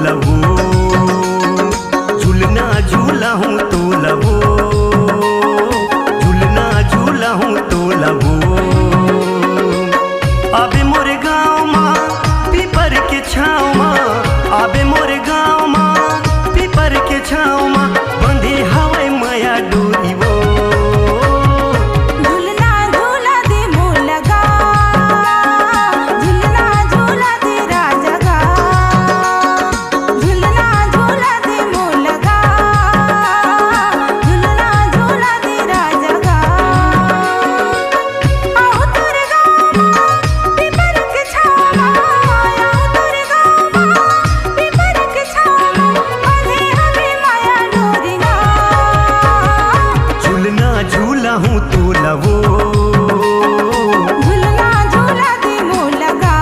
लहो, झूलना झूला हूँ तो लहो, झूलना झूला हूँ तो लहो। आबे मोरे गाँव माँ पीपर के छाँव माँ, आबे मोरे गाँव माँ पीपर के छाँव माँ, बंधे हवे माया डोरी वो। झूलना झूला दे मोलगा, झूलना झूला दे राजगा, झूलना झूला दे मोलगा, झूलना झूला दे राजगा। आओ तोरे गाँव माँ पीपर के छाँव माँ, आओ तोरे गाँव माँ पीपर के छाँव माँ, बंधे हवे माया डोरी ना। झूलना झूला हूँ तो लहो, झूलना झूला दे मोलगा,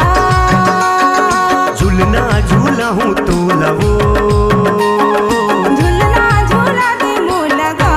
झूलना झूला हूँ तो लहो। झूलना झूला दे मोलगा।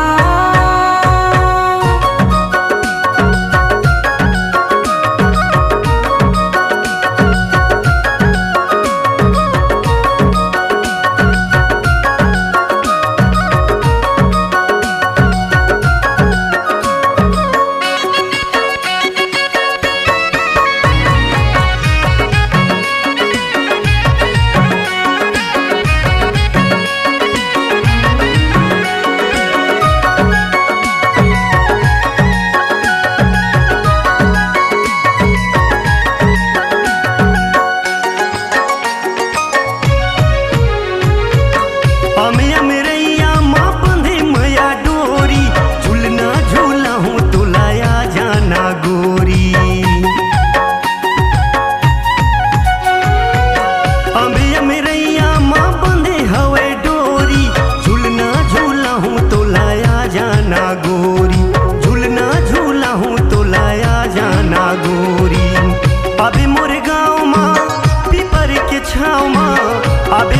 अमिया मेरैया माँ बंधे मैया डोरी, झूलना झूला हूँ तो लाया जाना गोरी। अमिया मेरैया माँ बंधे हवे डोरी, झूलना झूला हूँ तो लाया जाना गोरी, झूलना झूला हूँ तो लाया जाना गोरी। अबे मोरे गाँव माँ पीपर के छाँव माँ, अबे